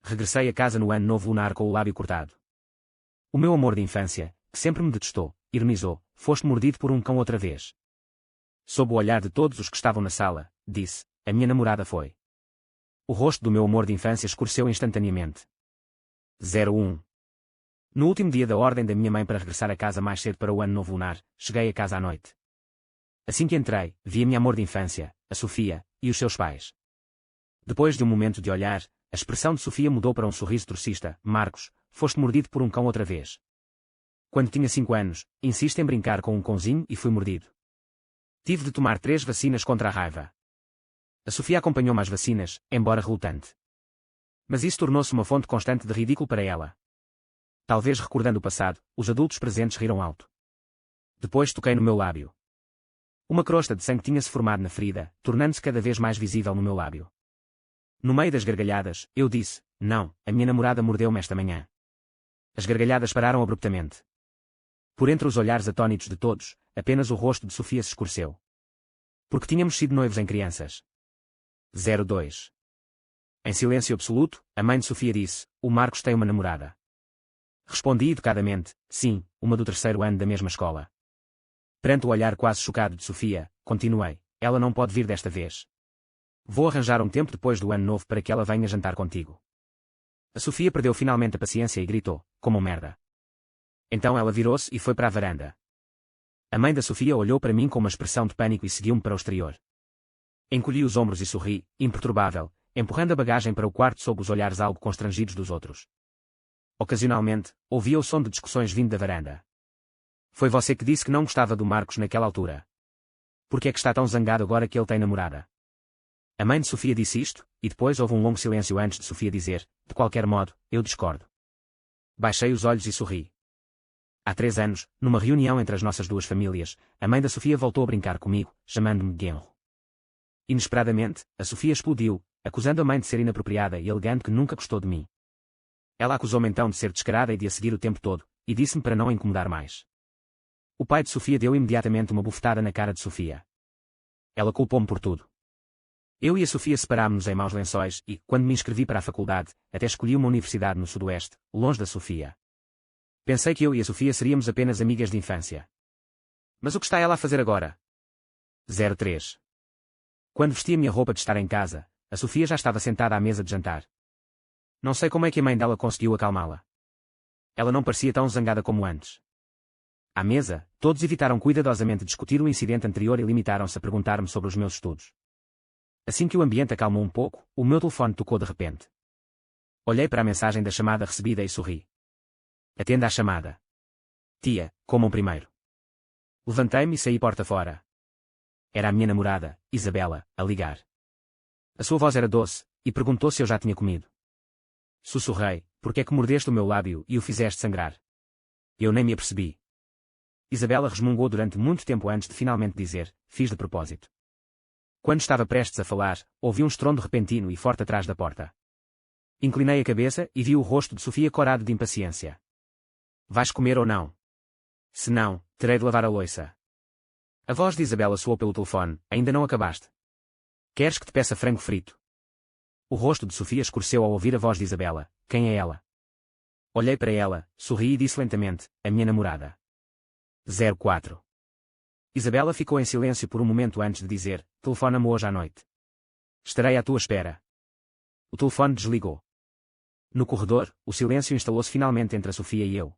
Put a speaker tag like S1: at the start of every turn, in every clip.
S1: regressei a casa no ano novo lunar com o lábio cortado. O meu amor de infância, que sempre me detestou, ironizou, foste mordido por um cão outra vez. Sob o olhar de todos os que estavam na sala, disse, a minha namorada foi. O rosto do meu amor de infância escureceu instantaneamente. 01. No último dia da ordem da minha mãe para regressar a casa mais cedo para o ano novo lunar, cheguei a casa à noite. Assim que entrei, vi a minha amor de infância, a Sofia, e os seus pais. Depois de um momento de olhar, a expressão de Sofia mudou para um sorriso trocista. Marcos, foste mordido por um cão outra vez. Quando tinha 5 anos, insiste em brincar com um cãozinho e fui mordido. Tive de tomar 3 vacinas contra a raiva. A Sofia acompanhou-me às vacinas, embora relutante. Mas isso tornou-se uma fonte constante de ridículo para ela. Talvez recordando o passado, os adultos presentes riram alto. Depois toquei no meu lábio. Uma crosta de sangue tinha-se formado na ferida, tornando-se cada vez mais visível no meu lábio. No meio das gargalhadas, eu disse, não, a minha namorada mordeu-me esta manhã. As gargalhadas pararam abruptamente. Por entre os olhares atónitos de todos, apenas o rosto de Sofia se escureceu. Porque tínhamos sido noivos em crianças. 02. Em silêncio absoluto, a mãe de Sofia disse, o Marcos tem uma namorada. Respondi educadamente, sim, uma do 3º ano da mesma escola. Perante o olhar quase chocado de Sofia, continuei, ela não pode vir desta vez. Vou arranjar um tempo depois do ano novo para que ela venha jantar contigo. A Sofia perdeu finalmente a paciência e gritou, como merda. Então ela virou-se e foi para a varanda. A mãe da Sofia olhou para mim com uma expressão de pânico e seguiu-me para o exterior. Encolhi os ombros e sorri, imperturbável, empurrando a bagagem para o quarto sob os olhares algo constrangidos dos outros. Ocasionalmente, ouvia o som de discussões vindo da varanda. Foi você que disse que não gostava do Marcos naquela altura. Por que é que está tão zangado agora que ele tem namorada? A mãe de Sofia disse isto, e depois houve um longo silêncio antes de Sofia dizer, de qualquer modo, eu discordo. Baixei os olhos e sorri. Há 3 anos, numa reunião entre as nossas duas famílias, a mãe da Sofia voltou a brincar comigo, chamando-me genro. Inesperadamente, a Sofia explodiu, acusando a mãe de ser inapropriada e alegando que nunca gostou de mim. Ela acusou-me então de ser descarada e de a seguir o tempo todo, e disse-me para não a incomodar mais. O pai de Sofia deu imediatamente uma bufetada na cara de Sofia. Ela culpou-me por tudo. Eu e a Sofia separámos-nos em maus lençóis e, quando me inscrevi para a faculdade, até escolhi uma universidade no sudoeste, longe da Sofia. Pensei que eu e a Sofia seríamos apenas amigas de infância. Mas o que está ela a fazer agora? 03. Quando vesti a minha roupa de estar em casa, a Sofia já estava sentada à mesa de jantar. Não sei como é que a mãe dela conseguiu acalmá-la. Ela não parecia tão zangada como antes. À mesa, todos evitaram cuidadosamente discutir o incidente anterior e limitaram-se a perguntar-me sobre os meus estudos. Assim que o ambiente acalmou um pouco, o meu telefone tocou de repente. Olhei para a mensagem da chamada recebida e sorri. Atenda à chamada. Tia, comam primeiro. Levantei-me e saí porta fora. Era a minha namorada, Isabela, a ligar. A sua voz era doce, e perguntou se eu já tinha comido. Sussurrei, porque é que mordeste o meu lábio e o fizeste sangrar? Eu nem me apercebi. Isabela resmungou durante muito tempo antes de finalmente dizer, fiz de propósito. Quando estava prestes a falar, ouvi um estrondo repentino e forte atrás da porta. Inclinei a cabeça e vi o rosto de Sofia corado de impaciência. Vais comer ou não? Se não, terei de lavar a louça. A voz de Isabela soou pelo telefone, ainda não acabaste. Queres que te peça frango frito? O rosto de Sofia escureceu ao ouvir a voz de Isabela, quem é ela? Olhei para ela, sorri e disse lentamente, a minha namorada. 04. Isabela ficou em silêncio por um momento antes de dizer, telefona-me hoje à noite. Estarei à tua espera. O telefone desligou. No corredor, o silêncio instalou-se finalmente entre a Sofia e eu.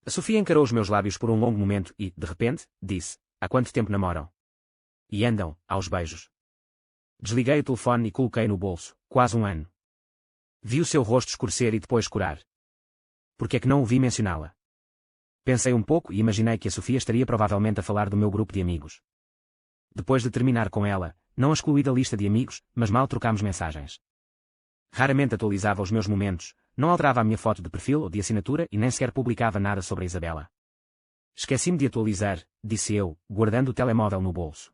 S1: A Sofia encarou os meus lábios por um longo momento e, de repente, disse, há quanto tempo namoram? E andam, aos beijos. Desliguei o telefone e coloquei no bolso, quase 1 ano. Vi o seu rosto escurecer e depois curar. Por que é que não o vi mencioná-la? Pensei um pouco e imaginei que a Sofia estaria provavelmente a falar do meu grupo de amigos. Depois de terminar com ela, não a excluí da lista de amigos, mas mal trocámos mensagens. Raramente atualizava os meus momentos, não alterava a minha foto de perfil ou de assinatura e nem sequer publicava nada sobre a Isabela. Esqueci-me de atualizar, disse eu, guardando o telemóvel no bolso.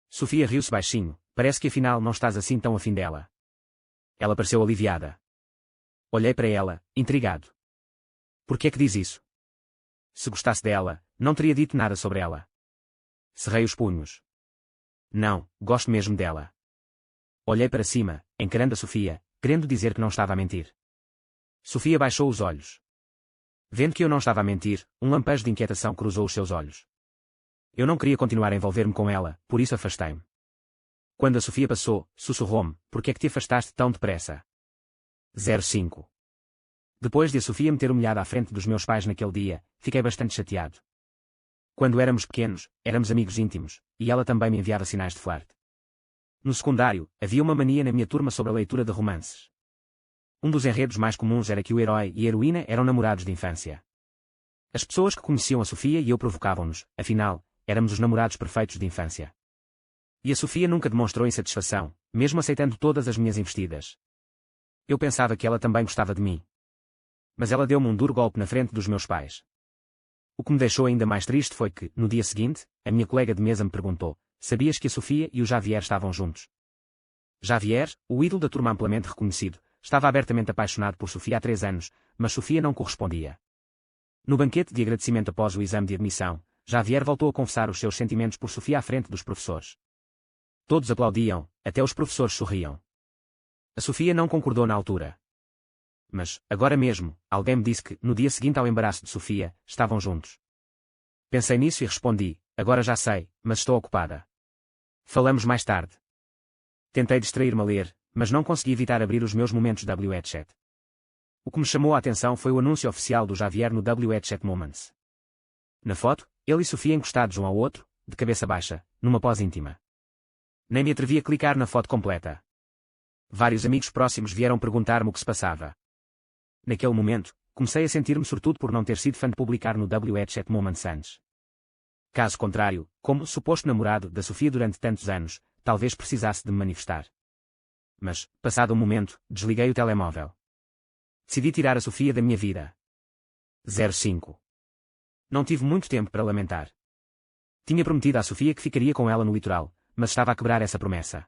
S1: Sofia riu-se baixinho, parece que afinal não estás assim tão afim dela. Ela pareceu aliviada. Olhei para ela, intrigado. Por que é que diz isso? Se gostasse dela, não teria dito nada sobre ela. Cerrei os punhos. Não, gosto mesmo dela. Olhei para cima, encarando a Sofia, querendo dizer que não estava a mentir. Sofia baixou os olhos. Vendo que eu não estava a mentir, um lampejo de inquietação cruzou os seus olhos. Eu não queria continuar a envolver-me com ela, por isso afastei-me. Quando a Sofia passou, sussurrou-me: por que é que te afastaste tão depressa? 05. Depois de a Sofia me ter humilhado à frente dos meus pais naquele dia, fiquei bastante chateado. Quando éramos pequenos, éramos amigos íntimos, e ela também me enviava sinais de flerte. No secundário, havia uma mania na minha turma sobre a leitura de romances. Um dos enredos mais comuns era que o herói e a heroína eram namorados de infância. As pessoas que conheciam a Sofia e eu provocavam-nos, afinal, éramos os namorados perfeitos de infância. E a Sofia nunca demonstrou insatisfação, mesmo aceitando todas as minhas investidas. Eu pensava que ela também gostava de mim. Mas ela deu-me um duro golpe na frente dos meus pais. O que me deixou ainda mais triste foi que, no dia seguinte, a minha colega de mesa me perguntou: sabias que a Sofia e o Javier estavam juntos? Javier, o ídolo da turma amplamente reconhecido, estava abertamente apaixonado por Sofia há 3 anos, mas Sofia não correspondia. No banquete de agradecimento após o exame de admissão, Javier voltou a confessar os seus sentimentos por Sofia à frente dos professores. Todos aplaudiam, até os professores sorriam. A Sofia não concordou na altura. Mas, agora mesmo, alguém me disse que, no dia seguinte ao embaraço de Sofia, estavam juntos. Pensei nisso e respondi: agora já sei, mas estou ocupada. Falamos mais tarde. Tentei distrair-me a ler, mas não consegui evitar abrir os meus momentos WeChat. O que me chamou a atenção foi o anúncio oficial do Javier no WeChat Moments. Na foto, ele e Sofia encostados um ao outro, de cabeça baixa, numa pose íntima. Nem me atrevi a clicar na foto completa. Vários amigos próximos vieram perguntar-me o que se passava. Naquele momento, comecei a sentir-me sortudo por não ter sido fã de publicar no WeChat Moments antes. Caso contrário, como suposto namorado da Sofia durante tantos anos, talvez precisasse de me manifestar. Mas, passado um momento, desliguei o telemóvel. Decidi tirar a Sofia da minha vida. 05. Não tive muito tempo para lamentar. Tinha prometido à Sofia que ficaria com ela no litoral, mas estava a quebrar essa promessa.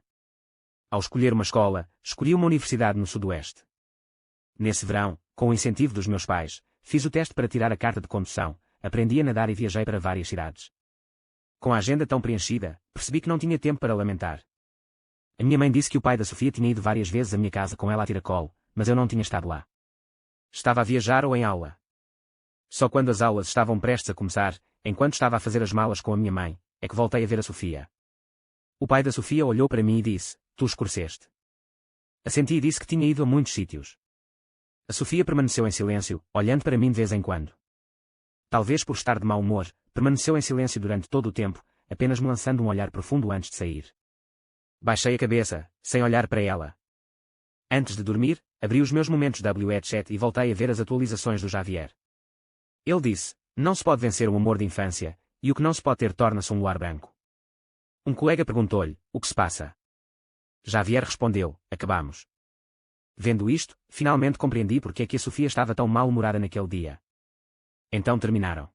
S1: Ao escolher uma escola, escolhi uma universidade no Sudoeste. Nesse verão, com o incentivo dos meus pais, fiz o teste para tirar a carta de condução, aprendi a nadar e viajei para várias cidades. Com a agenda tão preenchida, percebi que não tinha tempo para lamentar. A minha mãe disse que o pai da Sofia tinha ido várias vezes à minha casa com ela a tiracolo, mas eu não tinha estado lá. Estava a viajar ou em aula. Só quando as aulas estavam prestes a começar, enquanto estava a fazer as malas com a minha mãe, é que voltei a ver a Sofia. O pai da Sofia olhou para mim e disse: tu escureceste. Assenti e disse que tinha ido a muitos sítios. A Sofia permaneceu em silêncio, olhando para mim de vez em quando. Talvez por estar de mau humor, permaneceu em silêncio durante todo o tempo, apenas me lançando um olhar profundo antes de sair. Baixei a cabeça, sem olhar para ela. Antes de dormir, abri os meus momentos WeChat e voltei a ver as atualizações do Javier. Ele disse: não se pode vencer um amor de infância, e o que não se pode ter torna-se um luar branco. Um colega perguntou-lhe: o que se passa? Javier respondeu: acabamos. Vendo isto, finalmente compreendi porque é que a Sofia estava tão mal-humorada naquele dia. Então terminaram.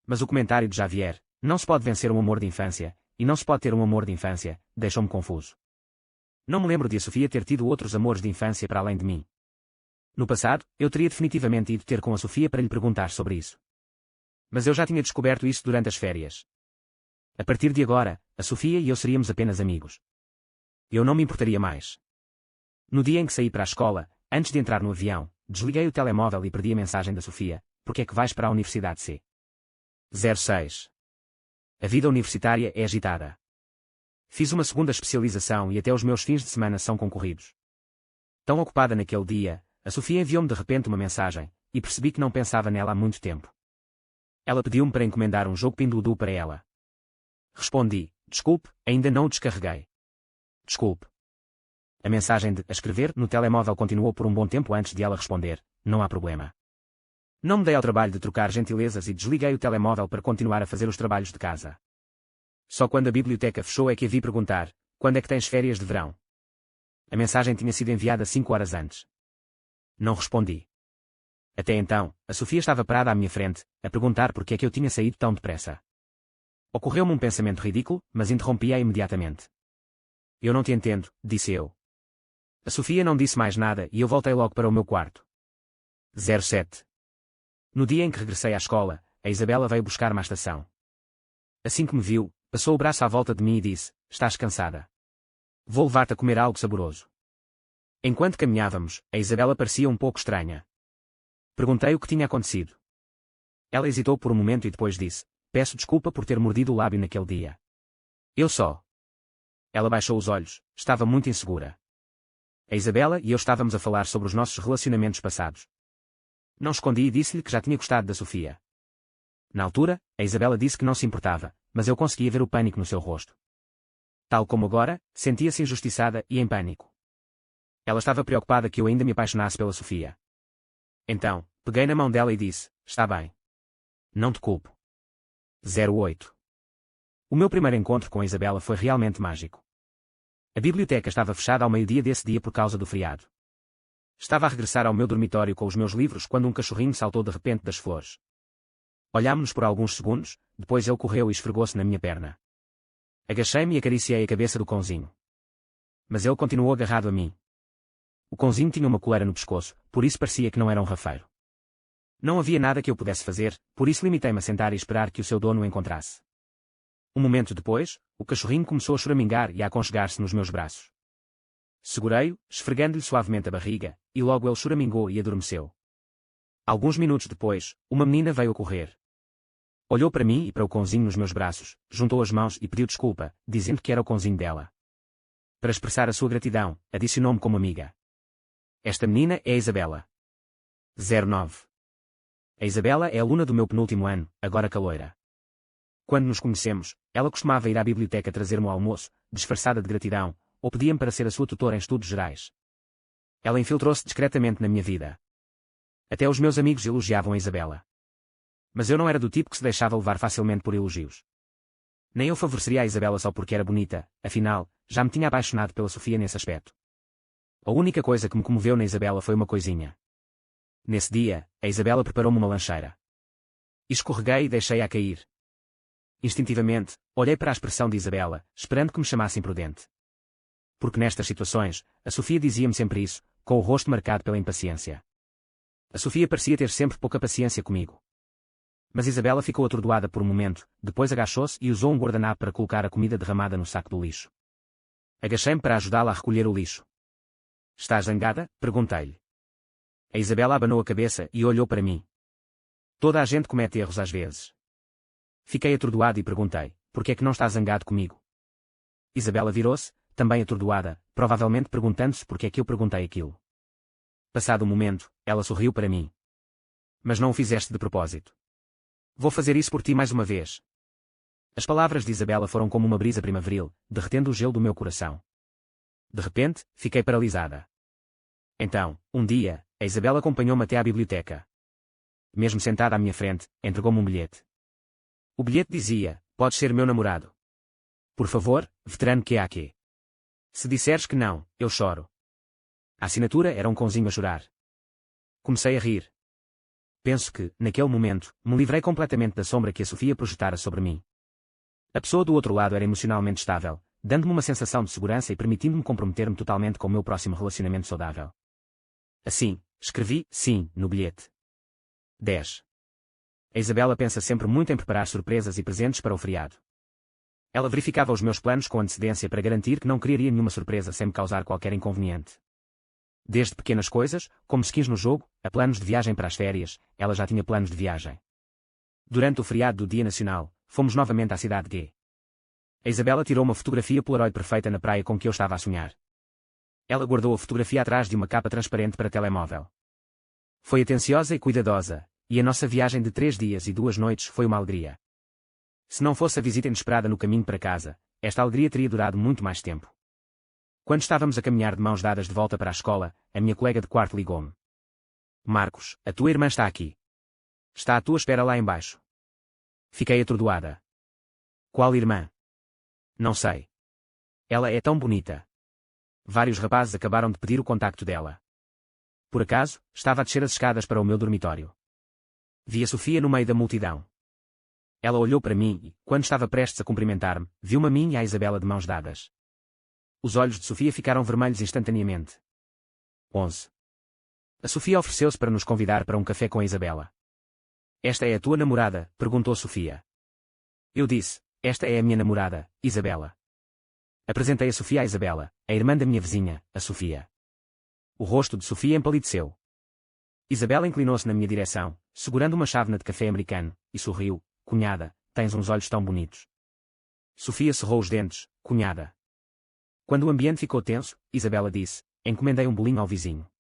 S1: Mas o comentário de Javier: não se pode vencer um amor de infância, e não se pode ter um amor de infância, deixou-me confuso. Não me lembro de a Sofia ter tido outros amores de infância para além de mim. No passado, eu teria definitivamente ido ter com a Sofia para lhe perguntar sobre isso. Mas eu já tinha descoberto isso durante as férias. A partir de agora, a Sofia e eu seríamos apenas amigos. Eu não me importaria mais. No dia em que saí para a escola, antes de entrar no avião, desliguei o telemóvel e perdi a mensagem da Sofia: porque é que vais para a Universidade C? 06. A vida universitária é agitada. Fiz uma segunda especialização e até os meus fins de semana são concorridos. Tão ocupada naquele dia, a Sofia enviou-me de repente uma mensagem, e percebi que não pensava nela há muito tempo. Ela pediu-me para encomendar um jogo Pinduoduo para ela. Respondi: desculpe, ainda não o descarreguei. Desculpe. A mensagem a escrever no telemóvel continuou por um bom tempo antes de ela responder: não há problema. Não me dei ao trabalho de trocar gentilezas e desliguei o telemóvel para continuar a fazer os trabalhos de casa. Só quando a biblioteca fechou é que a vi perguntar: quando é que tens férias de verão? A mensagem tinha sido enviada 5 horas antes. Não respondi. Até então, a Sofia estava parada à minha frente, a perguntar por que é que eu tinha saído tão depressa. Ocorreu-me um pensamento ridículo, mas interrompi-a imediatamente. Eu não te entendo, disse eu. A Sofia não disse mais nada e eu voltei logo para o meu quarto. 07. No dia em que regressei à escola, a Isabela veio buscar-me à estação. Assim que me viu, passou o braço à volta de mim e disse: estás cansada? Vou levar-te a comer algo saboroso. Enquanto caminhávamos, a Isabela parecia um pouco estranha. Perguntei o que tinha acontecido. Ela hesitou por um momento e depois disse: peço desculpa por ter mordido o lábio naquele dia. Eu só. Ela baixou os olhos, estava muito insegura. A Isabela e eu estávamos a falar sobre os nossos relacionamentos passados. Não escondi e disse-lhe que já tinha gostado da Sofia. Na altura, a Isabela disse que não se importava, mas eu conseguia ver o pânico no seu rosto. Tal como agora, sentia-se injustiçada e em pânico. Ela estava preocupada que eu ainda me apaixonasse pela Sofia. Então, peguei na mão dela e disse: está bem. Não te culpo. 08. O meu primeiro encontro com a Isabela foi realmente mágico. A biblioteca estava fechada ao meio-dia desse dia por causa do feriado. Estava a regressar ao meu dormitório com os meus livros quando um cachorrinho saltou de repente das flores. Olhámos-nos por alguns segundos, depois ele correu e esfregou-se na minha perna. Agachei-me e acariciei a cabeça do cãozinho. Mas ele continuou agarrado a mim. O cãozinho tinha uma coleira no pescoço, por isso parecia que não era um rafeiro. Não havia nada que eu pudesse fazer, por isso limitei-me a sentar e esperar que o seu dono o encontrasse. Um momento depois, o cachorrinho começou a choramingar e a aconchegar-se nos meus braços. Segurei-o, esfregando-lhe suavemente a barriga, e logo ele choramingou e adormeceu. Alguns minutos depois, uma menina veio a correr. Olhou para mim e para o cãozinho nos meus braços, juntou as mãos e pediu desculpa, dizendo que era o cãozinho dela. Para expressar a sua gratidão, adicionou-me como amiga. Esta menina é a Isabela. 09. A Isabela é aluna do meu penúltimo ano, agora caloira. Quando nos conhecemos, ela costumava ir à biblioteca trazer-me o almoço, disfarçada de gratidão, ou pedia-me para ser a sua tutora em estudos gerais. Ela infiltrou-se discretamente na minha vida. Até os meus amigos elogiavam a Isabela. Mas eu não era do tipo que se deixava levar facilmente por elogios. Nem eu favoreceria a Isabela só porque era bonita, afinal, já me tinha apaixonado pela Sofia nesse aspecto. A única coisa que me comoveu na Isabela foi uma coisinha. Nesse dia, a Isabela preparou-me uma lancheira. Escorreguei e deixei-a cair. Instintivamente, olhei para a expressão de Isabela, esperando que me chamasse imprudente. Porque nestas situações, a Sofia dizia-me sempre isso, com o rosto marcado pela impaciência. A Sofia parecia ter sempre pouca paciência comigo. Mas Isabela ficou atordoada por um momento, depois agachou-se e usou um guardanapo para colocar a comida derramada no saco do lixo. Agachei-me para ajudá-la a recolher o lixo. Estás zangada? Perguntei-lhe. A Isabela abanou a cabeça e olhou para mim. Toda a gente comete erros às vezes. Fiquei atordoado e perguntei: por que é que não estás zangado comigo? Isabela virou-se, também atordoada, provavelmente perguntando-se por que é que eu perguntei aquilo. Passado um momento, ela sorriu para mim. Mas não o fizeste de propósito. Vou fazer isso por ti mais uma vez. As palavras de Isabela foram como uma brisa primaveril, derretendo o gelo do meu coração. De repente, fiquei paralisada. Então, um dia, a Isabela acompanhou-me até à biblioteca. Mesmo sentada à minha frente, entregou-me um bilhete. O bilhete dizia: podes ser meu namorado. Por favor, veterano QAQ. Se disseres que não, eu choro. A assinatura era um cãozinho a chorar. Comecei a rir. Penso que, naquele momento, me livrei completamente da sombra que a Sofia projetara sobre mim. A pessoa do outro lado era emocionalmente estável, dando-me uma sensação de segurança e permitindo-me comprometer-me totalmente com o meu próximo relacionamento saudável. Assim, escrevi sim no bilhete. 10. A Isabela pensa sempre muito em preparar surpresas e presentes para o feriado. Ela verificava os meus planos com antecedência para garantir que não criaria nenhuma surpresa sem me causar qualquer inconveniente. Desde pequenas coisas, como skins no jogo, a planos de viagem para as férias, ela já tinha planos de viagem. Durante o feriado do Dia Nacional, fomos novamente à cidade G. A Isabela tirou uma fotografia Polaroid perfeita na praia com que eu estava a sonhar. Ela guardou a fotografia atrás de uma capa transparente para telemóvel. Foi atenciosa e cuidadosa, e a nossa viagem de 3 dias e 2 noites foi uma alegria. Se não fosse a visita inesperada no caminho para casa, esta alegria teria durado muito mais tempo. Quando estávamos a caminhar de mãos dadas de volta para a escola, a minha colega de quarto ligou-me. Marcos, a tua irmã está aqui. Está à tua espera lá embaixo. Fiquei atordoada. Qual irmã? Não sei. Ela é tão bonita. Vários rapazes acabaram de pedir o contacto dela. Por acaso, estava a descer as escadas para o meu dormitório. Vi a Sofia no meio da multidão. Ela olhou para mim e, quando estava prestes a cumprimentar-me, viu-me a mim e a Isabela de mãos dadas. Os olhos de Sofia ficaram vermelhos instantaneamente. 11. A Sofia ofereceu-se para nos convidar para um café com a Isabela. Esta é a tua namorada? Perguntou Sofia. Eu disse, esta é a minha namorada, Isabela. Apresentei a Sofia à Isabela, a irmã da minha vizinha, a Sofia. o rosto de Sofia empalideceu. Isabela inclinou-se na minha direção, segurando uma chávena de café americano, e sorriu. Cunhada, tens uns olhos tão bonitos. Sofia cerrou os dentes. Cunhada. Quando o ambiente ficou tenso, Isabela disse, encomendei um bolinho ao vizinho.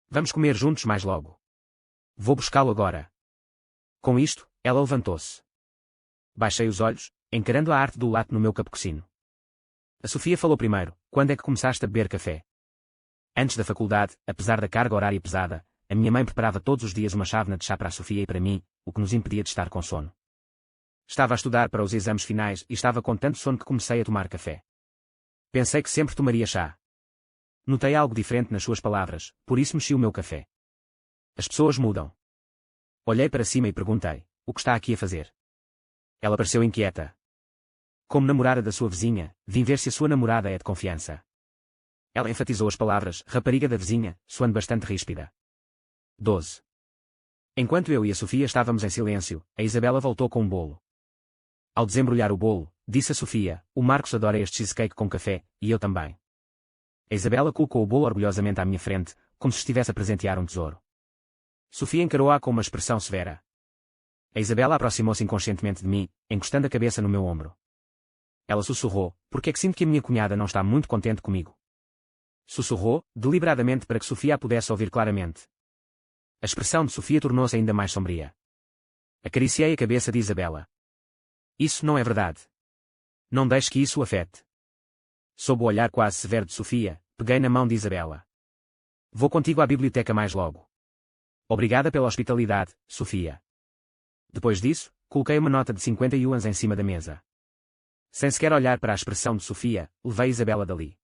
S1: Vamos comer juntos mais logo. Vou buscá-lo agora. Com isto, ela levantou-se. Baixei os olhos, encarando a arte do latte no meu capucino. A Sofia falou primeiro. Quando é que começaste a beber café? Antes da faculdade, apesar da carga horária pesada, a minha mãe preparava todos os dias uma chávena de chá para a Sofia e para mim, o que nos impedia de estar com sono. Estava a estudar para os exames finais e estava com tanto sono que comecei a tomar café. Pensei que sempre tomaria chá. Notei algo diferente nas suas palavras, por isso mexi o meu café. As pessoas mudam. Olhei para cima e perguntei, o que está aqui a fazer? Ela pareceu inquieta. Como namorada da sua vizinha, vim ver se a sua namorada é de confiança. Ela enfatizou as palavras, rapariga da vizinha, soando bastante ríspida. 12. Enquanto eu e a Sofia estávamos em silêncio, a Isabela voltou com um bolo. Ao desembrulhar o bolo, disse a Sofia, o Marcos adora este cheesecake com café, e eu também. A Isabela colocou o bolo orgulhosamente à minha frente, como se estivesse a presentear um tesouro. Sofia encarou-a com uma expressão severa. A Isabela aproximou-se inconscientemente de mim, encostando a cabeça no meu ombro. Ela sussurrou, porque é que sinto que a minha cunhada não está muito contente comigo. Sussurrou, deliberadamente para que Sofia a pudesse ouvir claramente. A expressão de Sofia tornou-se ainda mais sombria. Acariciei a cabeça de Isabela. Isso não é verdade. Não deixe que isso o afete. Sob o olhar quase severo de Sofia, peguei na mão de Isabela. Vou contigo à biblioteca mais logo. Obrigada pela hospitalidade, Sofia. Depois disso, coloquei uma nota de 50 yuans em cima da mesa. Sem sequer olhar para a expressão de Sofia, levei Isabela dali.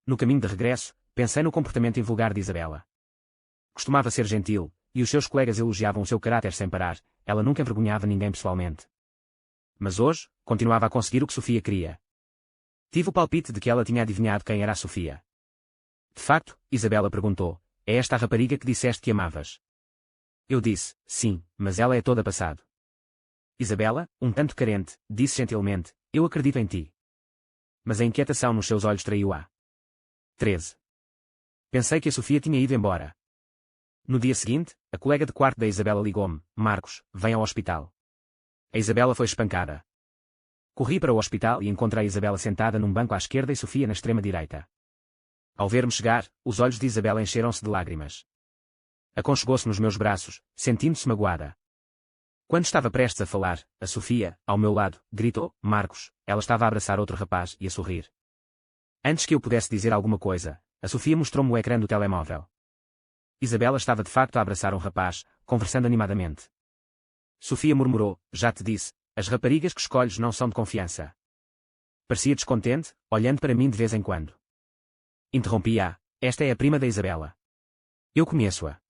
S1: No caminho de regresso, pensei no comportamento invulgar de Isabela. Costumava ser gentil, e os seus colegas elogiavam o seu caráter sem parar, ela nunca envergonhava ninguém pessoalmente. Mas hoje, continuava a conseguir o que Sofia queria. Tive o palpite de que ela tinha adivinhado quem era a Sofia. De facto, Isabela perguntou, é esta a rapariga que disseste que amavas? Eu disse, sim, mas ela é toda passado. Isabela, um tanto carente, disse gentilmente, eu acredito em ti. Mas a inquietação nos seus olhos traiu-a. 13. Pensei que a Sofia tinha ido embora. No dia seguinte, a colega de quarto da Isabela ligou-me, Marcos, vem ao hospital. A Isabela foi espancada. Corri para o hospital e encontrei a Isabela sentada num banco à esquerda e Sofia na extrema direita. Ao ver-me chegar, os olhos de Isabela encheram-se de lágrimas. Aconchegou-se nos meus braços, sentindo-se magoada. Quando estava prestes a falar, a Sofia, ao meu lado, gritou, Marcos, ela estava a abraçar outro rapaz e a sorrir. Antes que eu pudesse dizer alguma coisa, a Sofia mostrou-me o ecrã do telemóvel. Isabela estava de facto a abraçar um rapaz, conversando animadamente. Sofia murmurou, já te disse, as raparigas que escolhes não são de confiança. Parecia descontente, olhando para mim de vez em quando. Interrompi-a, esta é a prima da Isabela. Eu conheço-a.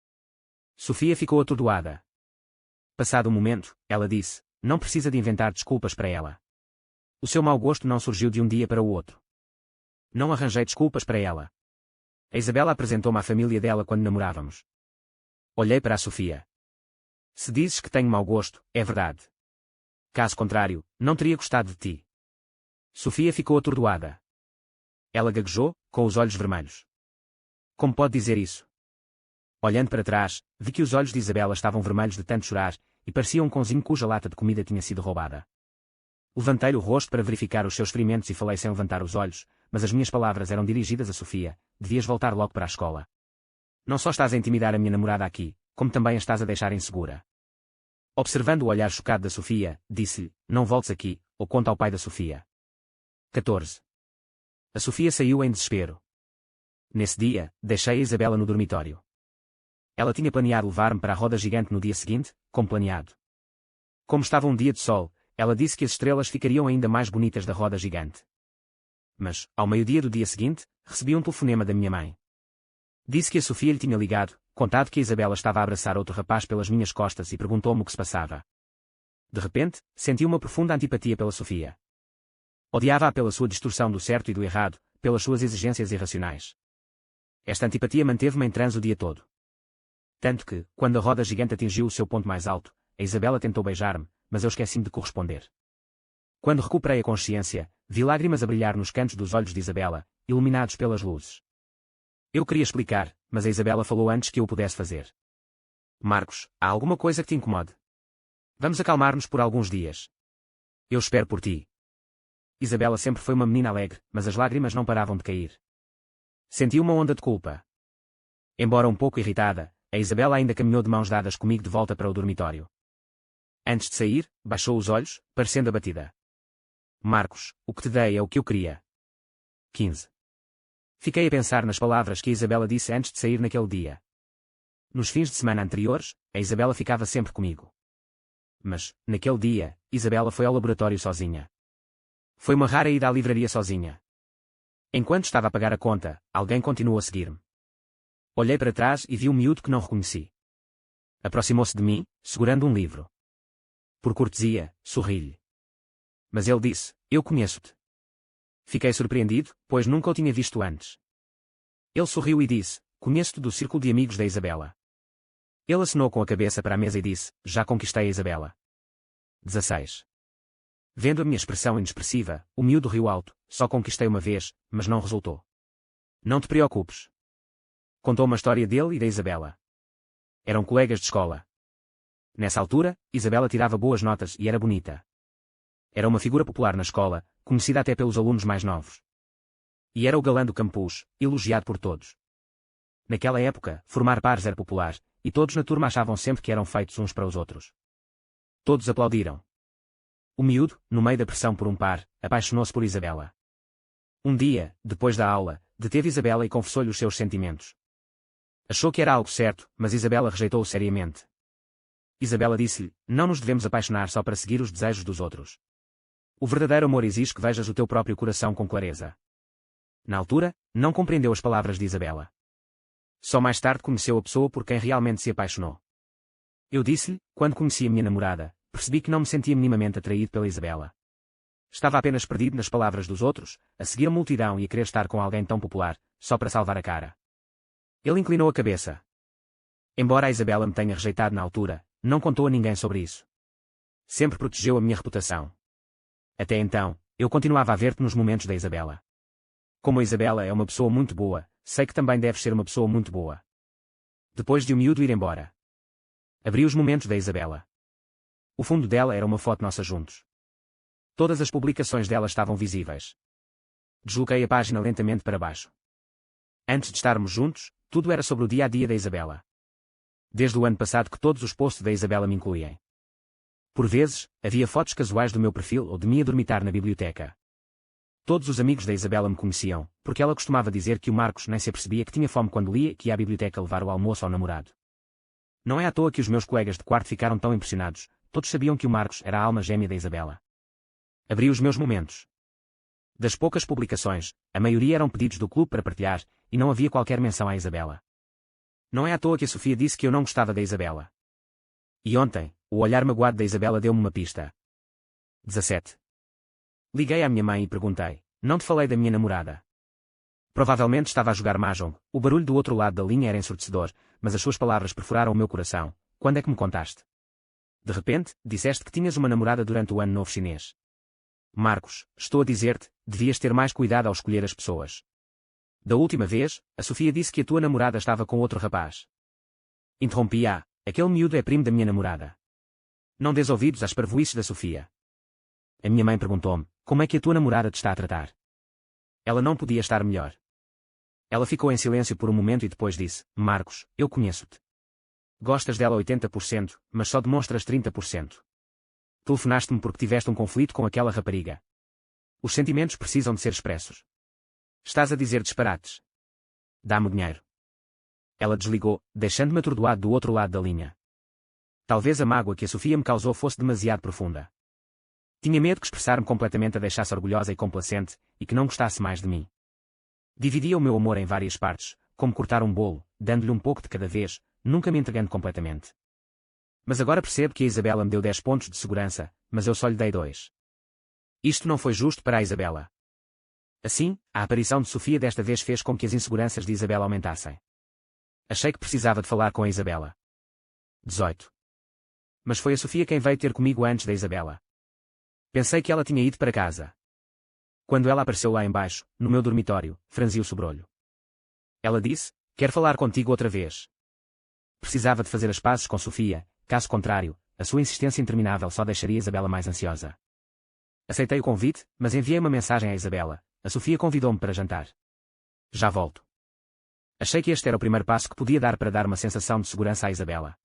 S1: Sofia ficou atordoada. Passado um momento, ela disse, não precisa de inventar desculpas para ela. O seu mau gosto não surgiu de um dia para o outro. Não arranjei desculpas para ela. A Isabela apresentou-me à família dela quando namorávamos. Olhei para a Sofia. Se dizes que tenho mau gosto, é verdade. Caso contrário, não teria gostado de ti. Sofia ficou atordoada. Ela gaguejou, com os olhos vermelhos. Como pode dizer isso? Olhando para trás, vi que os olhos de Isabela estavam vermelhos de tanto chorar, e parecia um cãozinho cuja lata de comida tinha sido roubada. Levantei-lhe o rosto para verificar os seus ferimentos e falei sem levantar os olhos, mas as minhas palavras eram dirigidas a Sofia, devias voltar logo para a escola. Não só estás a intimidar a minha namorada aqui, como também a estás a deixar insegura. Observando o olhar chocado da Sofia, disse-lhe, não voltes aqui, ou conta ao pai da Sofia. 14. A Sofia saiu em desespero. Nesse dia, deixei a Isabela no dormitório. Ela tinha planeado levar-me para a roda gigante no dia seguinte, como planeado. Como estava um dia de sol, ela disse que as estrelas ficariam ainda mais bonitas da roda gigante. Mas, ao meio-dia do dia seguinte, recebi um telefonema da minha mãe. Disse que a Sofia lhe tinha ligado, contado que a Isabela estava a abraçar outro rapaz pelas minhas costas e perguntou-me o que se passava. De repente, senti uma profunda antipatia pela Sofia. Odiava-a pela sua distorção do certo e do errado, pelas suas exigências irracionais. Esta antipatia manteve-me em transe o dia todo. Tanto que, quando a roda gigante atingiu o seu ponto mais alto, a Isabela tentou beijar-me, mas eu esqueci-me de corresponder. Quando recuperei a consciência, vi lágrimas a brilhar nos cantos dos olhos de Isabela, iluminados pelas luzes. Eu queria explicar, mas a Isabela falou antes que eu o pudesse fazer. Marcos, há alguma coisa que te incomode? Vamos acalmar-nos por alguns dias. Eu espero por ti. Isabela sempre foi uma menina alegre, mas as lágrimas não paravam de cair. Senti uma onda de culpa. Embora um pouco irritada, a Isabela ainda caminhou de mãos dadas comigo de volta para o dormitório. Antes de sair, baixou os olhos, parecendo abatida. Marcos, o que te dei é o que eu queria. 15. Fiquei a pensar nas palavras que a Isabela disse antes de sair naquele dia. Nos fins de semana anteriores, a Isabela ficava sempre comigo. Mas, naquele dia, Isabela foi ao laboratório sozinha. Foi uma rara ida à livraria sozinha. Enquanto estava a pagar a conta, alguém continuou a seguir-me. Olhei para trás e vi um miúdo que não reconheci. Aproximou-se de mim, segurando um livro. Por cortesia, sorri-lhe. Mas ele disse, eu conheço-te. Fiquei surpreendido, pois nunca o tinha visto antes. Ele sorriu e disse, conheço-te do círculo de amigos da Isabela. Ele acenou com a cabeça para a mesa e disse, já conquistei a Isabela. 16. Vendo a minha expressão inexpressiva, o miúdo riu alto, só conquistei uma vez, mas não resultou. Não te preocupes. Contou uma história dele e da Isabela. Eram colegas de escola. Nessa altura, Isabela tirava boas notas e era bonita. Era uma figura popular na escola, conhecida até pelos alunos mais novos. E era o galã do campus, elogiado por todos. Naquela época, formar pares era popular, e todos na turma achavam sempre que eram feitos uns para os outros. Todos aplaudiram. O miúdo, no meio da pressão por um par, apaixonou-se por Isabela. Um dia, depois da aula, deteve Isabela e confessou-lhe os seus sentimentos. Achou que era algo certo, mas Isabela rejeitou-o seriamente. Isabela disse-lhe, não nos devemos apaixonar só para seguir os desejos dos outros. O verdadeiro amor exige que vejas o teu próprio coração com clareza. Na altura, não compreendeu as palavras de Isabela. Só mais tarde conheceu a pessoa por quem realmente se apaixonou. Eu disse-lhe, quando conheci a minha namorada, percebi que não me sentia minimamente atraído pela Isabela. Estava apenas perdido nas palavras dos outros, a seguir a multidão e a querer estar com alguém tão popular, só para salvar a cara. Ele inclinou a cabeça. Embora a Isabela me tenha rejeitado na altura, não contou a ninguém sobre isso. Sempre protegeu a minha reputação. Até então, eu continuava a ver-te nos momentos da Isabela. Como a Isabela é uma pessoa muito boa, sei que também deves ser uma pessoa muito boa. Depois de o miúdo ir embora, abri os momentos da Isabela. O fundo dela era uma foto nossa juntos. Todas as publicações dela estavam visíveis. Desloquei a página lentamente para baixo. Antes de estarmos juntos, tudo era sobre o dia-a-dia da Isabela. Desde o ano passado que todos os posts da Isabela me incluíam. Por vezes, havia fotos casuais do meu perfil ou de mim a dormitar na biblioteca. Todos os amigos da Isabela me conheciam, porque ela costumava dizer que o Marcos nem se apercebia que tinha fome quando lia e que ia à biblioteca levar o almoço ao namorado. Não é à toa que os meus colegas de quarto ficaram tão impressionados, todos sabiam que o Marcos era a alma gêmea da Isabela. Abri os meus momentos. Das poucas publicações, a maioria eram pedidos do clube para partilhar, e não havia qualquer menção à Isabela. Não é à toa que a Sofia disse que eu não gostava da Isabela. E ontem, o olhar magoado da Isabela deu-me uma pista. 17. Liguei à minha mãe e perguntei, não te falei da minha namorada? Provavelmente estava a jogar Mahjong, o barulho do outro lado da linha era ensurdecedor, mas as suas palavras perfuraram o meu coração. Quando é que me contaste? De repente, disseste que tinhas uma namorada durante o ano novo chinês. Marcos, estou a dizer-te, devias ter mais cuidado ao escolher as pessoas. Da última vez, a Sofia disse que a tua namorada estava com outro rapaz. Interrompi-a, aquele miúdo é primo da minha namorada. Não dês ouvidos às parvoíces da Sofia. A minha mãe perguntou-me, como é que a tua namorada te está a tratar? Ela não podia estar melhor. Ela ficou em silêncio por um momento e depois disse, Marcos, eu conheço-te. Gostas dela 80%, mas só demonstras 30%. Telefonaste-me porque tiveste um conflito com aquela rapariga. Os sentimentos precisam de ser expressos. Estás a dizer disparates. Dá-me o dinheiro. Ela desligou, deixando-me atordoado do outro lado da linha. Talvez a mágoa que a Sofia me causou fosse demasiado profunda. Tinha medo que expressar-me completamente a deixasse orgulhosa e complacente, e que não gostasse mais de mim. Dividia o meu amor em várias partes, como cortar um bolo, dando-lhe um pouco de cada vez, nunca me entregando completamente. Mas agora percebo que a Isabela me deu 10 pontos de segurança, mas eu só lhe dei 2. Isto não foi justo para a Isabela. Assim, a aparição de Sofia desta vez fez com que as inseguranças de Isabela aumentassem. Achei que precisava de falar com a Isabela. 18. Mas foi a Sofia quem veio ter comigo antes da Isabela. Pensei que ela tinha ido para casa. Quando ela apareceu lá embaixo, no meu dormitório, franzi o sobrolho. Ela disse, Quero falar contigo outra vez. Precisava de fazer as pazes com Sofia, caso contrário, a sua insistência interminável só deixaria Isabela mais ansiosa. Aceitei o convite, mas enviei uma mensagem à Isabela. A Sofia convidou-me para jantar. Já volto. Achei que este era o primeiro passo que podia dar para dar uma sensação de segurança à Isabela.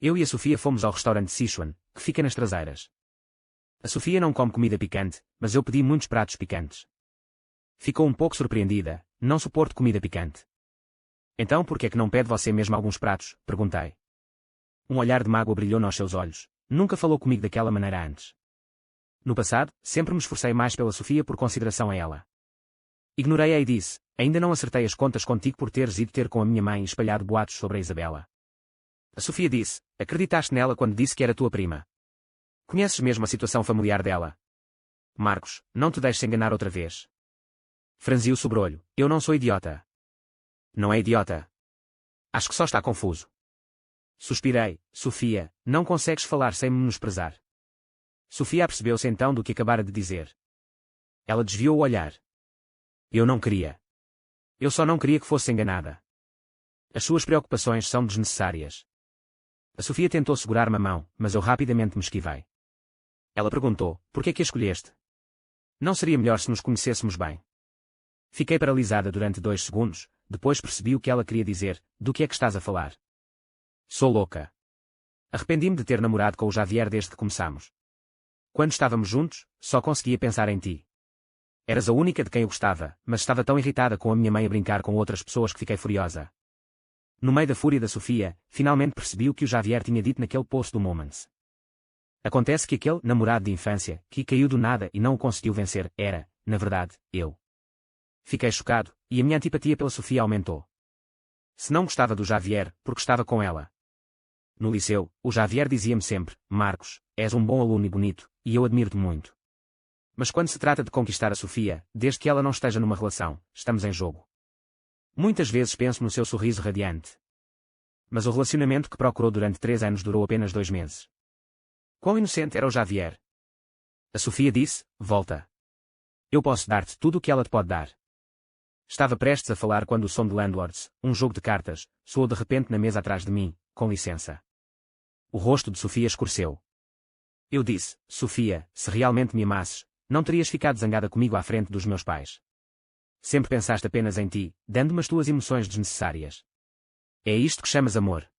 S1: Eu e a Sofia fomos ao restaurante Sichuan, que fica nas Traseiras. A Sofia não come comida picante, mas eu pedi muitos pratos picantes. Ficou um pouco surpreendida, não suporto comida picante. Então por que é que não pede você mesmo alguns pratos? Perguntei. Um olhar de mágoa brilhou nos seus olhos. Nunca falou comigo daquela maneira antes. No passado, sempre me esforcei mais pela Sofia por consideração a ela. Ignorei-a e disse, ainda não acertei as contas contigo por teres ido ter com a minha mãe e espalhado boatos sobre a Isabela. A Sofia disse, acreditaste nela quando disse que era tua prima. Conheces mesmo a situação familiar dela? Marcos, não te deixes enganar outra vez. Franziu o sobrolho, eu não sou idiota. Não é idiota. Acho que só está confuso. Suspirei, Sofia, não consegues falar sem me menosprezar. Sofia apercebeu-se então do que acabara de dizer. Ela desviou o olhar. Eu não queria. Eu só não queria que fosse enganada. As suas preocupações são desnecessárias. A Sofia tentou segurar-me a mão, mas eu rapidamente me esquivei. Ela perguntou, por que é que a escolheste? Não seria melhor se nos conhecêssemos bem? Fiquei paralisada durante 2 segundos, depois percebi o que ela queria dizer, do que é que estás a falar? Sou louca. Arrependi-me de ter namorado com o Javier desde que começamos. Quando estávamos juntos, só conseguia pensar em ti. Eras a única de quem eu gostava, mas estava tão irritada com a minha mãe a brincar com outras pessoas que fiquei furiosa. No meio da fúria da Sofia, finalmente percebi o que o Javier tinha dito naquele post do Moments. Acontece que aquele namorado de infância, que caiu do nada e não o conseguiu vencer, era, na verdade, eu. Fiquei chocado, e a minha antipatia pela Sofia aumentou. Se não gostava do Javier, porque estava com ela. No liceu, o Javier dizia-me sempre, Marcos, és um bom aluno e bonito, e eu admiro-te muito. Mas quando se trata de conquistar a Sofia, desde que ela não esteja numa relação, estamos em jogo. Muitas vezes penso no seu sorriso radiante. Mas o relacionamento que procurou durante 3 anos durou apenas 2 meses. Quão inocente era o Javier? A Sofia disse, volta. Eu posso dar-te tudo o que ela te pode dar. Estava prestes a falar quando o som de Landlords, um jogo de cartas, soou de repente na mesa atrás de mim, com licença. O rosto de Sofia escureceu. Eu disse, Sofia, se realmente me amasses, não terias ficado zangada comigo à frente dos meus pais. Sempre pensaste apenas em ti, dando-me as tuas emoções desnecessárias. É isto que chamas amor.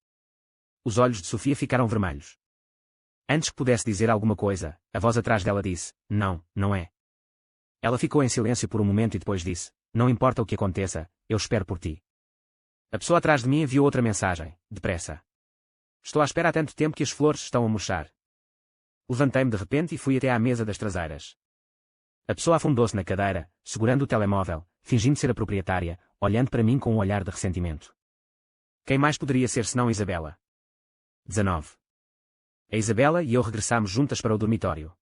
S1: Os olhos de Sofia ficaram vermelhos. Antes que pudesse dizer alguma coisa, a voz atrás dela disse, não, não é. Ela ficou em silêncio por um momento e depois disse, não importa o que aconteça, eu espero por ti. A pessoa atrás de mim enviou outra mensagem, depressa. Estou à espera há tanto tempo que as flores estão a murchar. Levantei-me de repente e fui até à mesa das traseiras. A pessoa afundou-se na cadeira, segurando o telemóvel, fingindo ser a proprietária, olhando para mim com um olhar de ressentimento. Quem mais poderia ser senão Isabela? 19. A Isabela e eu regressámos juntas para o dormitório.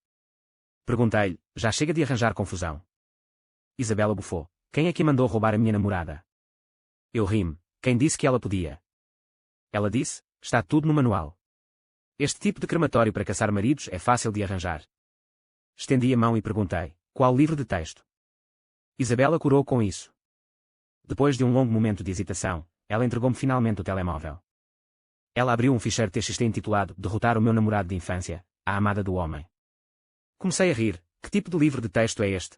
S1: Perguntei-lhe, já chega de arranjar confusão. Isabela bufou. Quem é que mandou roubar a minha namorada? Eu ri-me. Quem disse que ela podia? Ela disse, está tudo no manual. Este tipo de crematório para caçar maridos é fácil de arranjar. Estendi a mão e perguntei, qual livro de texto? Isabela corou com isso. Depois de um longo momento de hesitação, ela entregou-me finalmente o telemóvel. Ela abriu um ficheiro TXT intitulado Derrotar o meu namorado de infância, a amada do homem. Comecei a rir. Que tipo de livro de texto é este?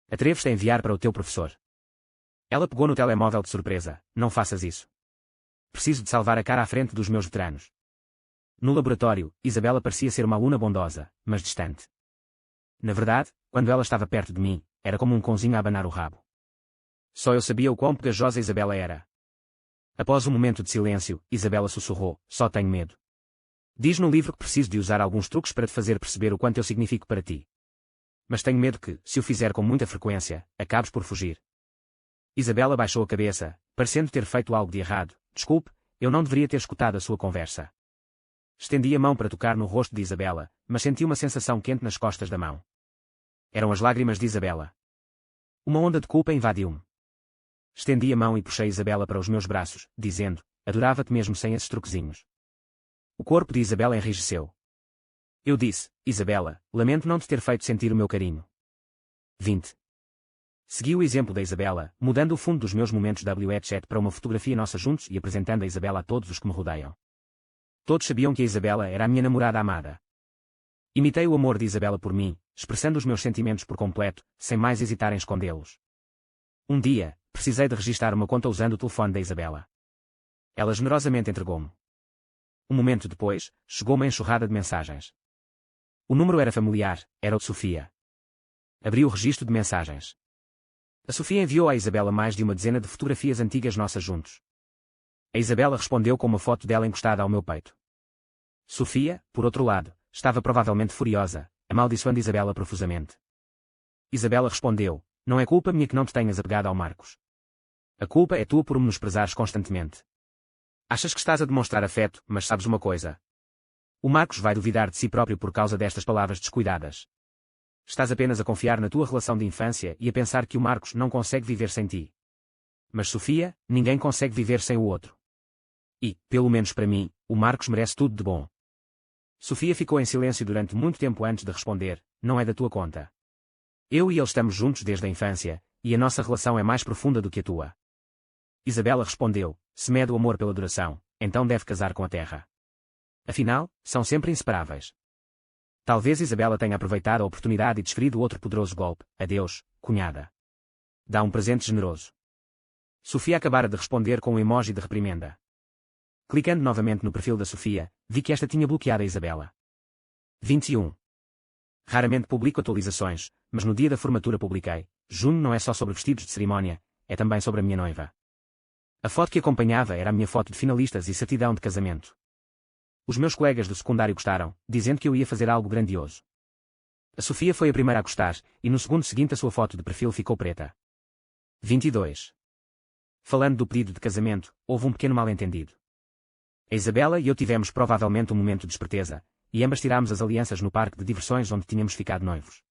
S1: Atreves-te a enviar para o teu professor. Ela pegou no telemóvel de surpresa. Não faças isso. Preciso de salvar a cara à frente dos meus veteranos. No laboratório, Isabela parecia ser uma aluna bondosa, mas distante. Na verdade, quando ela estava perto de mim, era como um cãozinho a abanar o rabo. Só eu sabia o quão pegajosa Isabela era. Após um momento de silêncio, Isabela sussurrou, só tenho medo. Diz no livro que preciso de usar alguns truques para te fazer perceber o quanto eu significo para ti. Mas tenho medo que, se o fizer com muita frequência, acabes por fugir. Isabela baixou a cabeça, parecendo ter feito algo de errado. Desculpe, eu não deveria ter escutado a sua conversa. Estendi a mão para tocar no rosto de Isabela, mas senti uma sensação quente nas costas da mão. Eram as lágrimas de Isabela. Uma onda de culpa invadiu-me. Estendi a mão e puxei Isabela para os meus braços, dizendo, adorava-te mesmo sem esses truquezinhos. O corpo de Isabela enrijeceu. Eu disse, Isabela, lamento não te ter feito sentir o meu carinho. 20. Segui o exemplo da Isabela, mudando o fundo dos meus momentos WeChat para uma fotografia nossa juntos e apresentando a Isabela a todos os que me rodeiam. Todos sabiam que a Isabela era a minha namorada amada. Imitei o amor de Isabela por mim, expressando os meus sentimentos por completo, sem mais hesitar em escondê-los. Um dia, precisei de registrar uma conta usando o telefone da Isabela. Ela generosamente entregou-me. Um momento depois, chegou uma enxurrada de mensagens. O número era familiar, era o de Sofia. Abri o registro de mensagens. A Sofia enviou à Isabela mais de uma dezena de fotografias antigas nossas juntos. A Isabela respondeu com uma foto dela encostada ao meu peito. Sofia, por outro lado, estava provavelmente furiosa, amaldiçoando Isabela profusamente. Isabela respondeu: não é culpa minha que não te tenhas apegado ao Marcos. A culpa é tua por me menosprezares constantemente. Achas que estás a demonstrar afeto, mas sabes uma coisa. O Marcos vai duvidar de si próprio por causa destas palavras descuidadas. Estás apenas a confiar na tua relação de infância e a pensar que o Marcos não consegue viver sem ti. Mas Sofia, ninguém consegue viver sem o outro. E, pelo menos para mim, o Marcos merece tudo de bom. Sofia ficou em silêncio durante muito tempo antes de responder: não é da tua conta. Eu e ele estamos juntos desde a infância, e a nossa relação é mais profunda do que a tua. Isabela respondeu: se mede o amor pela duração, então deve casar com a terra. Afinal, são sempre inseparáveis. Talvez Isabela tenha aproveitado a oportunidade e desferido outro poderoso golpe: adeus, cunhada. Dá um presente generoso. Sofia acabara de responder com um emoji de reprimenda. Clicando novamente no perfil da Sofia, vi que esta tinha bloqueado a Isabela. 21. Raramente publico atualizações, mas no dia da formatura publiquei: junho não é só sobre vestidos de cerimónia, é também sobre a minha noiva. A foto que acompanhava era a minha foto de finalistas e certidão de casamento. Os meus colegas do secundário gostaram, dizendo que eu ia fazer algo grandioso. A Sofia foi a primeira a gostar, e no segundo seguinte a sua foto de perfil ficou preta. 22. Falando do pedido de casamento, houve um pequeno mal-entendido. A Isabela e eu tivemos provavelmente um momento de esperteza, e ambas tirámos as alianças no parque de diversões onde tínhamos ficado noivos.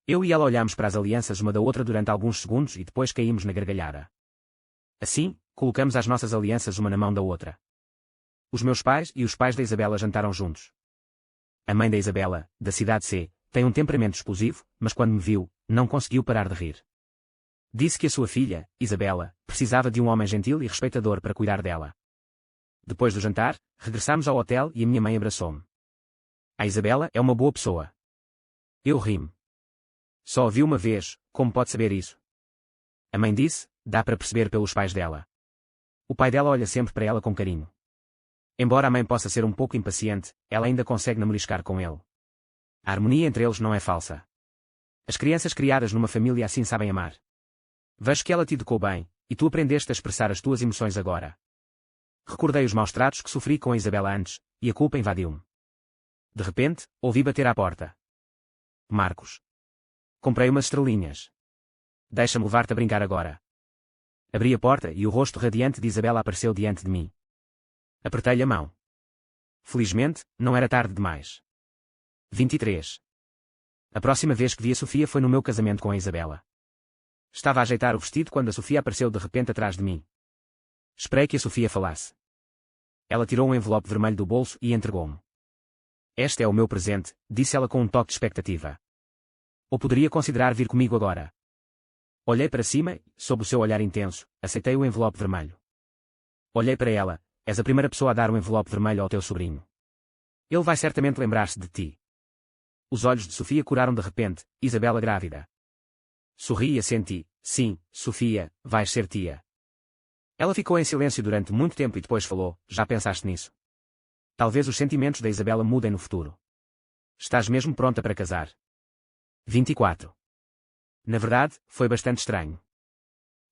S1: Eu e ela olhámos para as alianças uma da outra durante alguns segundos e depois caímos na gargalhada. Assim, colocamos as nossas alianças uma na mão da outra. Os meus pais e os pais da Isabela jantaram juntos. A mãe da Isabela, da cidade C, tem um temperamento explosivo, mas quando me viu, não conseguiu parar de rir. Disse que a sua filha, Isabela, precisava de um homem gentil e respeitador para cuidar dela. Depois do jantar, regressámos ao hotel e a minha mãe abraçou-me. A Isabela é uma boa pessoa. Eu ri-me. Só a vi uma vez, como pode saber isso? A mãe disse: dá para perceber pelos pais dela. O pai dela olha sempre para ela com carinho. Embora a mãe possa ser um pouco impaciente, ela ainda consegue namoriscar com ele. A harmonia entre eles não é falsa. As crianças criadas numa família assim sabem amar. Vejo que ela te educou bem, e tu aprendeste a expressar as tuas emoções agora. Recordei os maus tratos que sofri com a Isabela antes, e a culpa invadiu-me. De repente, ouvi bater à porta. Marcos. Comprei umas estrelinhas. Deixa-me levar-te a brincar agora. Abri a porta e o rosto radiante de Isabela apareceu diante de mim. Apertei-lhe a mão. Felizmente, não era tarde demais. 23. A próxima vez que vi a Sofia foi no meu casamento com a Isabela. Estava a ajeitar o vestido quando a Sofia apareceu de repente atrás de mim. Esperei que a Sofia falasse. Ela tirou um envelope vermelho do bolso e entregou-me. Este é o meu presente, disse ela com um toque de expectativa. Ou poderia considerar vir comigo agora? Olhei para cima e, sob o seu olhar intenso, aceitei o envelope vermelho. Olhei para ela: és a primeira pessoa a dar um envelope vermelho ao teu sobrinho. Ele vai certamente lembrar-se de ti. Os olhos de Sofia coraram de repente: Isabela grávida. Sorri e assenti: sim, Sofia, vais ser tia. Ela ficou em silêncio durante muito tempo e depois falou: já pensaste nisso? Talvez os sentimentos da Isabela mudem no futuro. Estás mesmo pronta para casar? 24. Na verdade, foi bastante estranho.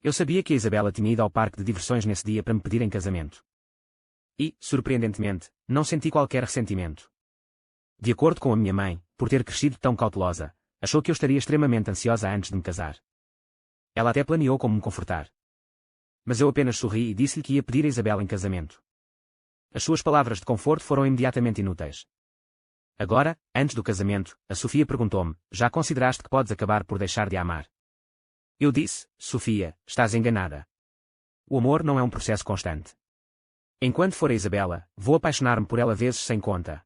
S1: Eu sabia que a Isabela tinha ido ao parque de diversões nesse dia para me pedir em casamento. E, surpreendentemente, não senti qualquer ressentimento. De acordo com a minha mãe, por ter crescido tão cautelosa, achou que eu estaria extremamente ansiosa antes de me casar. Ela até planeou como me confortar. Mas eu apenas sorri e disse-lhe que ia pedir a Isabela em casamento. As suas palavras de conforto foram imediatamente inúteis. Agora, antes do casamento, a Sofia perguntou-me: já consideraste que podes acabar por deixar de a amar? Eu disse: Sofia, estás enganada. O amor não é um processo constante. Enquanto for a Isabela, vou apaixonar-me por ela vezes sem conta.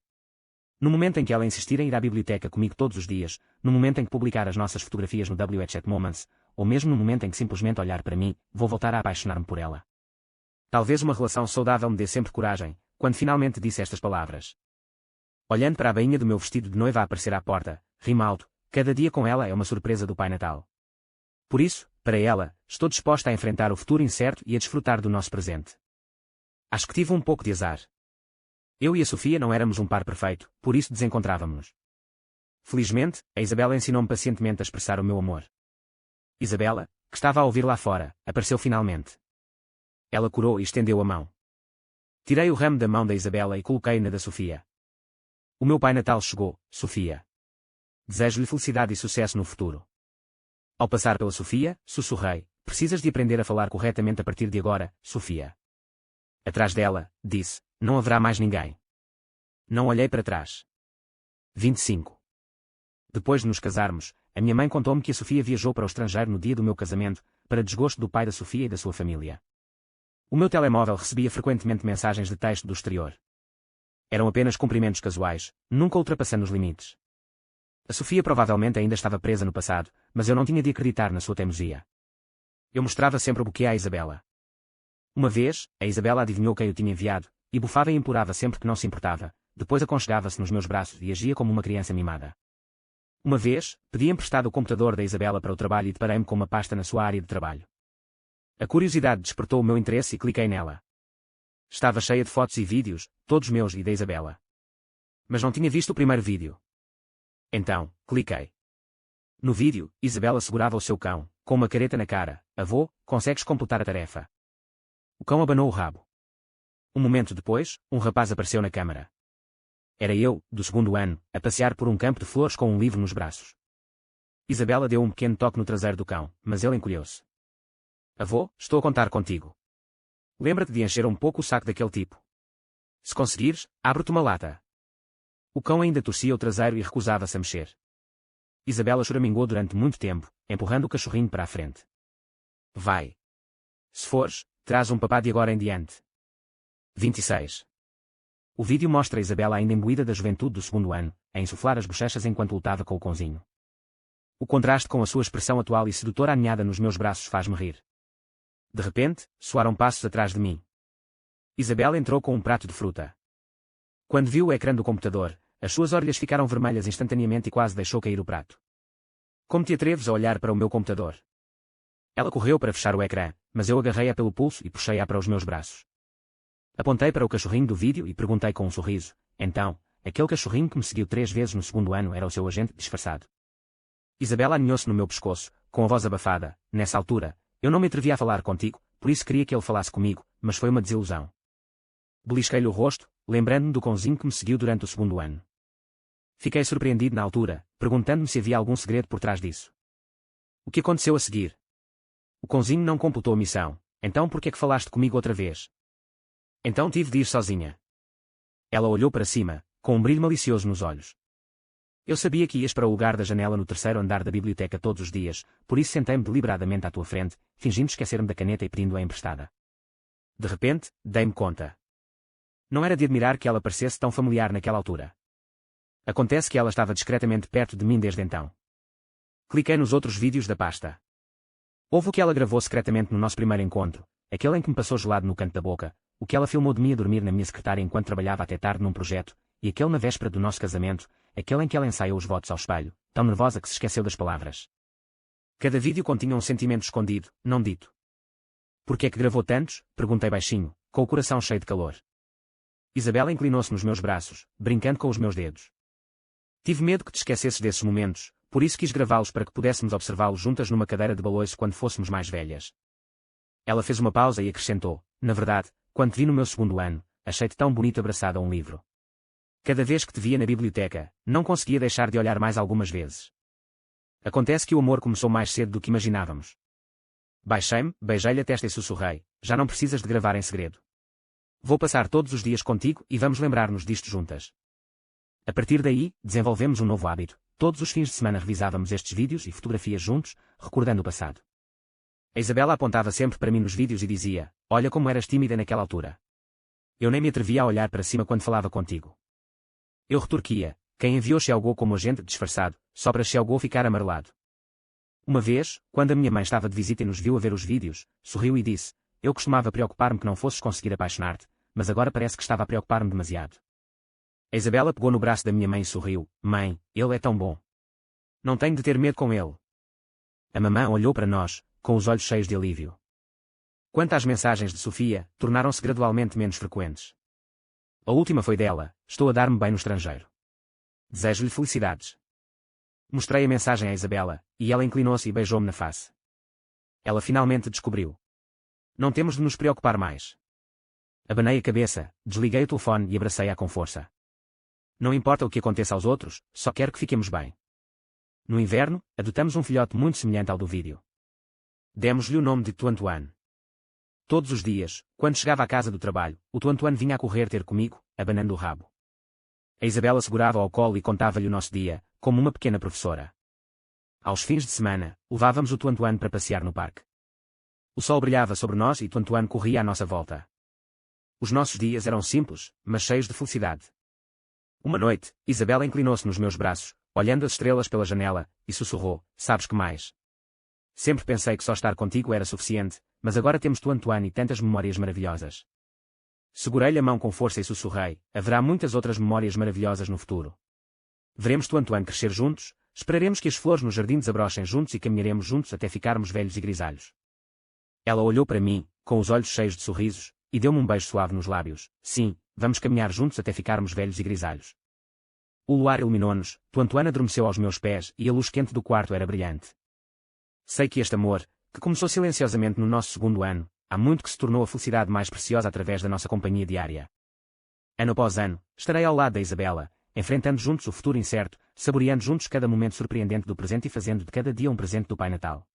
S1: No momento em que ela insistir em ir à biblioteca comigo todos os dias, no momento em que publicar as nossas fotografias no WeChat Moments, ou mesmo no momento em que simplesmente olhar para mim, vou voltar a apaixonar-me por ela. Talvez uma relação saudável me dê sempre coragem, quando finalmente disse estas palavras. Olhando para a bainha do meu vestido de noiva a aparecer à porta, rimo alto, cada dia com ela é uma surpresa do Pai Natal. Por isso, para ela, estou disposta a enfrentar o futuro incerto e a desfrutar do nosso presente. Acho que tive um pouco de azar. Eu e a Sofia não éramos um par perfeito, por isso desencontrávamos-nos. Felizmente, a Isabela ensinou-me pacientemente a expressar o meu amor. Isabela, que estava a ouvir lá fora, apareceu finalmente. Ela corou e estendeu a mão. Tirei o ramo da mão da Isabela e coloquei-o na da Sofia. O meu Pai Natal chegou, Sofia. Desejo-lhe felicidade e sucesso no futuro. Ao passar pela Sofia, sussurrei, precisas de aprender a falar corretamente a partir de agora, Sofia. Atrás dela, disse, não haverá mais ninguém. Não olhei para trás. 25. Depois de nos casarmos, a minha mãe contou-me que a Sofia viajou para o estrangeiro no dia do meu casamento, para desgosto do pai da Sofia e da sua família. O meu telemóvel recebia frequentemente mensagens de texto do exterior. Eram apenas cumprimentos casuais, nunca ultrapassando os limites. A Sofia provavelmente ainda estava presa no passado, mas eu não tinha de acreditar na sua teimosia. Eu mostrava sempre o buquê à Isabela. Uma vez, a Isabela adivinhou quem eu tinha enviado, e bufava e implorava sempre que não se importava, depois aconchegava-se nos meus braços e agia como uma criança mimada. Uma vez, pedi emprestado o computador da Isabela para o trabalho e deparei-me com uma pasta na sua área de trabalho. A curiosidade despertou o meu interesse e cliquei nela. Estava cheia de fotos e vídeos, todos meus e da Isabela. Mas não tinha visto o primeiro vídeo. Então, cliquei. No vídeo, Isabela segurava o seu cão, com uma careta na cara. Avô, consegues completar a tarefa? O cão abanou o rabo. Um momento depois, um rapaz apareceu na câmara. Era eu, do segundo ano, a passear por um campo de flores com um livro nos braços. Isabela deu um pequeno toque no traseiro do cão, mas ele encolheu-se. Avô, estou a contar contigo. Lembra-te de encher um pouco o saco daquele tipo. Se conseguires, abre-te uma lata. O cão ainda torcia o traseiro e recusava-se a mexer. Isabela choramingou durante muito tempo, empurrando o cachorrinho para a frente. Vai. Se fores, traz um papá de agora em diante. 26. O vídeo mostra a Isabela ainda imbuída da juventude do segundo ano, a insuflar as bochechas enquanto lutava com o cãozinho. O contraste com a sua expressão atual e sedutora aninhada nos meus braços faz-me rir. De repente, soaram passos atrás de mim. Isabela entrou com um prato de fruta. Quando viu o ecrã do computador, as suas orelhas ficaram vermelhas instantaneamente e quase deixou cair o prato. Como te atreves a olhar para o meu computador? Ela correu para fechar o ecrã, mas eu agarrei-a pelo pulso e puxei-a para os meus braços. Apontei para o cachorrinho do vídeo e perguntei com um sorriso, então, aquele cachorrinho que me seguiu 3 vezes no segundo ano era o seu agente disfarçado. Isabela aninhou-se no meu pescoço, com a voz abafada. Nessa altura, eu não me atrevia a falar contigo, por isso queria que ele falasse comigo, mas foi uma desilusão. Belisquei-lhe o rosto, lembrando-me do cãozinho que me seguiu durante o segundo ano. Fiquei surpreendido na altura, perguntando-me se havia algum segredo por trás disso. O que aconteceu a seguir? O cãozinho não completou a missão, então por que é que falaste comigo outra vez? Então tive de ir sozinha. Ela olhou para cima, com um brilho malicioso nos olhos. Eu sabia que ias para o lugar da janela no terceiro andar da biblioteca todos os dias, por isso sentei-me deliberadamente à tua frente, fingindo esquecer-me da caneta e pedindo-a emprestada. De repente, dei-me conta. Não era de admirar que ela parecesse tão familiar naquela altura. Acontece que ela estava discretamente perto de mim desde então. Cliquei nos outros vídeos da pasta. Houve o que ela gravou secretamente no nosso primeiro encontro, aquele em que me passou gelado no canto da boca, o que ela filmou de mim a dormir na minha secretária enquanto trabalhava até tarde num projeto, e aquele na véspera do nosso casamento, aquele em que ela ensaiou os votos ao espelho, tão nervosa que se esqueceu das palavras. Cada vídeo continha um sentimento escondido, não dito. Por que é que gravou tantos? Perguntei baixinho, com o coração cheio de calor. Isabela inclinou-se nos meus braços, brincando com os meus dedos. Tive medo que te esquecesses desses momentos, por isso quis gravá-los para que pudéssemos observá-los juntas numa cadeira de balouço quando fôssemos mais velhas. Ela fez uma pausa e acrescentou, na verdade, quando te vi no meu segundo ano, achei-te tão bonito abraçado a um livro. Cada vez que te via na biblioteca, não conseguia deixar de olhar mais algumas vezes. Acontece que o amor começou mais cedo do que imaginávamos. Baixei-me, beijei-lhe a testa e sussurrei, já não precisas de gravar em segredo. Vou passar todos os dias contigo e vamos lembrar-nos disto juntas. A partir daí, desenvolvemos um novo hábito. Todos os fins de semana revisávamos estes vídeos e fotografias juntos, recordando o passado. A Isabela apontava sempre para mim nos vídeos e dizia, olha como eras tímida naquela altura. Eu nem me atrevia a olhar para cima quando falava contigo. Eu retorquia: quem enviou Xiaoguo como agente disfarçado, só para Xiaoguo ficar amarelado. Uma vez, quando a minha mãe estava de visita e nos viu a ver os vídeos, sorriu e disse: eu costumava preocupar-me que não fosses conseguir apaixonar-te, mas agora parece que estava a preocupar-me demasiado. A Isabela pegou no braço da minha mãe e sorriu: mãe, ele é tão bom. Não tenho de ter medo com ele. A mamã olhou para nós, com os olhos cheios de alívio. Quanto às mensagens de Sofia, tornaram-se gradualmente menos frequentes. A última foi dela: estou a dar-me bem no estrangeiro. Desejo-lhe felicidades. Mostrei a mensagem à Isabela, e ela inclinou-se e beijou-me na face. Ela finalmente descobriu. Não temos de nos preocupar mais. Abanei a cabeça, desliguei o telefone e abracei-a com força. Não importa o que aconteça aos outros, só quero que fiquemos bem. No inverno, adotamos um filhote muito semelhante ao do vídeo. Demos-lhe o nome de Tuan-Tuan. Todos os dias, quando chegava à casa do trabalho, o Tuan-Tuan vinha a correr ter comigo, abanando o rabo. A Isabela segurava-o ao colo e contava-lhe o nosso dia, como uma pequena professora. Aos fins de semana, levávamos o Tuan-Tuan para passear no parque. O sol brilhava sobre nós e Tuan-Tuan corria à nossa volta. Os nossos dias eram simples, mas cheios de felicidade. Uma noite, Isabela inclinou-se nos meus braços, olhando as estrelas pela janela, e sussurrou: sabes que mais? Sempre pensei que só estar contigo era suficiente, mas agora temos Tuan-Tuan e tantas memórias maravilhosas. Segurei-lhe a mão com força e sussurrei: haverá muitas outras memórias maravilhosas no futuro. Veremos Tuan-Tuan crescer juntos, esperaremos que as flores no jardim desabrochem juntos e caminharemos juntos até ficarmos velhos e grisalhos. Ela olhou para mim, com os olhos cheios de sorrisos, e deu-me um beijo suave nos lábios. Sim, vamos caminhar juntos até ficarmos velhos e grisalhos. O luar iluminou-nos, Tuan-Tuan adormeceu aos meus pés e a luz quente do quarto era brilhante. Sei que este amor, que começou silenciosamente no nosso segundo ano, há muito que se tornou a felicidade mais preciosa através da nossa companhia diária. Ano após ano, estarei ao lado da Isabela, enfrentando juntos o futuro incerto, saboreando juntos cada momento surpreendente do presente e fazendo de cada dia um presente do Pai Natal.